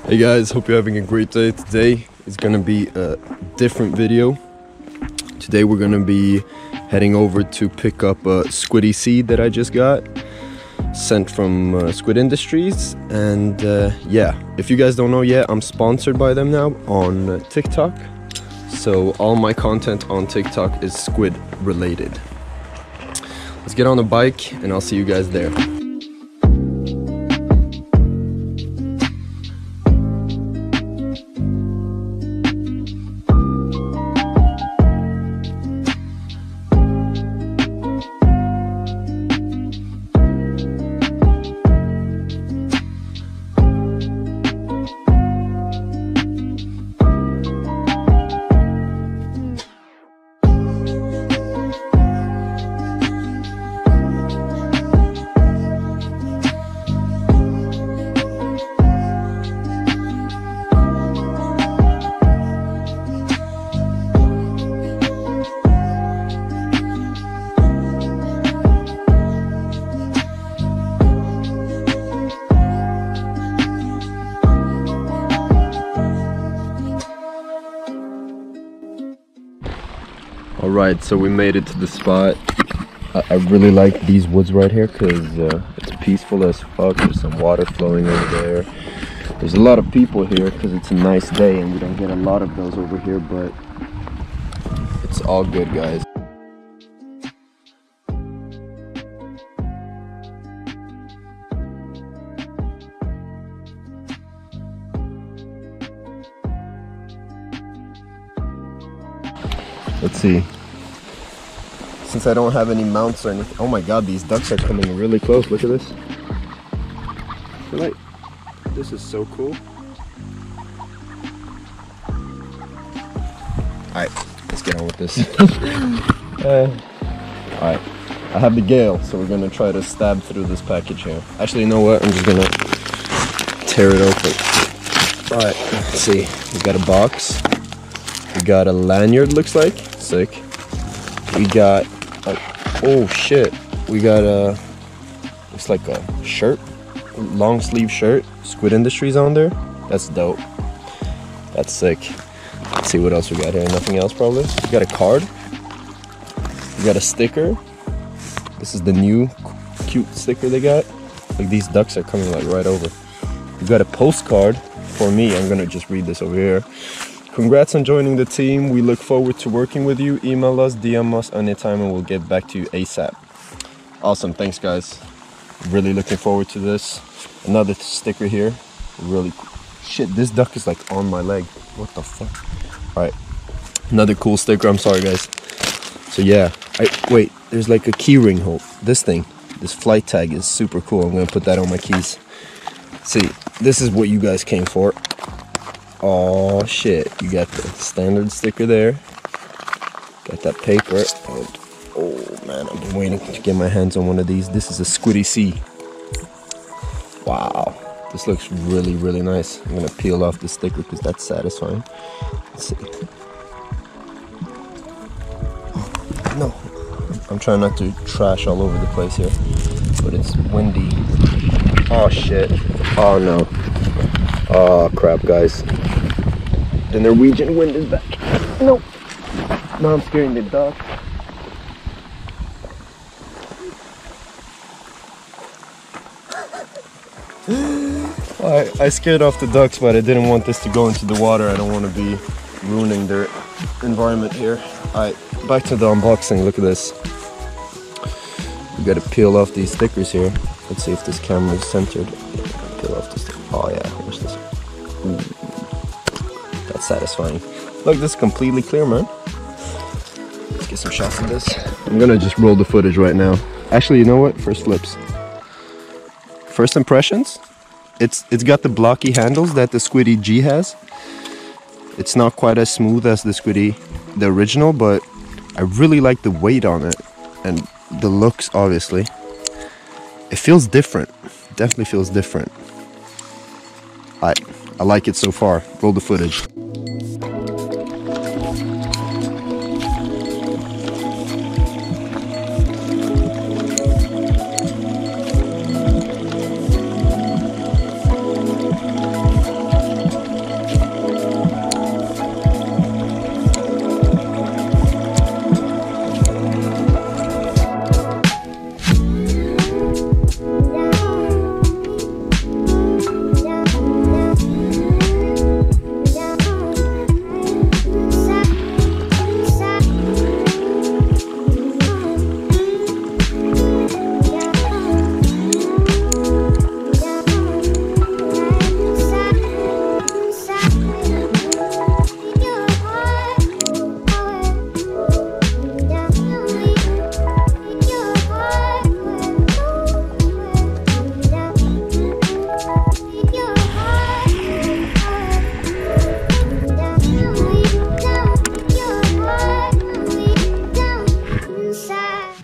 Hey guys, hope you're having a great day. Today is gonna be a different video. Today we're gonna be heading over to pick up a Squiddy-C that I just got sent from SquidIndustries. And yeah, if you guys don't know yet, I'm sponsored by them now on TikTok. So all my content on TikTok is squid related. Let's get on the bike and I'll see you guys there. Alright, so we made it to the spot. I really like these woods right here because it's peaceful as fuck. There's some water flowing over there. There's a lot of people here because it's a nice day and we don't get a lot of those over here, but it's all good, guys. Let's see. Since I don't have any mounts or anything. Oh my god, these ducks are coming really close. Look at this. I feel like this is so cool. Alright, let's get on with this. Alright, I have the Gale, so we're gonna try to stab through this package here. Actually, you know what? I'm just gonna tear it open. Alright, let's see. We got a box. We got a lanyard, looks like. Sick. We got oh shit, we got a, it's like a shirt, long sleeve shirt, SquidIndustries on there. That's dope. That's sick. Let's see what else we got here. Nothing else probably. We got a card. We got a sticker. This is the new cute sticker they got. Like these ducks are coming like right over. We got a postcard for me. I'm gonna just read this over here. Congrats on joining the team. We look forward to working with you. Email us, DM us anytime, and we'll get back to you ASAP. Awesome, thanks guys. Really looking forward to this. Another sticker here. Really cool. Shit, this duck is like on my leg. What the fuck? Alright, another cool sticker. I'm sorry guys. So yeah, wait, there's like a key ring hole. This thing, this flight tag is super cool. I'm gonna put that on my keys. See, this is what you guys came for. Oh shit, you got the standard sticker there. Got that paper. And, oh man, I've been waiting to get my hands on one of these. This is a Squiddy-C. Wow, this looks really, really nice. I'm gonna peel off the sticker because that's satisfying. Let's see. Oh, no, I'm trying not to trash all over the place here, but it's windy. Oh shit. Oh no. Oh crap, guys. The Norwegian wind is back. No. Now I'm scaring the duck. I scared off the ducks, but I didn't want this to go into the water. I don't want to be ruining their environment here. Alright, back to the unboxing. Look at this. We gotta peel off these stickers here. Let's see if this camera is centered. Peel off the sticker. Oh yeah, watch this. Ooh. That's satisfying. Look, this is completely clear, man. Let's get some shots of this. I'm gonna just roll the footage right now. Actually, you know what? First flips. First impressions. It's got the blocky handles that the Squiddy-G has. It's not quite as smooth as the original, but I really like the weight on it and the looks. Obviously, it feels different. Definitely feels different. I like it so far. Roll the footage.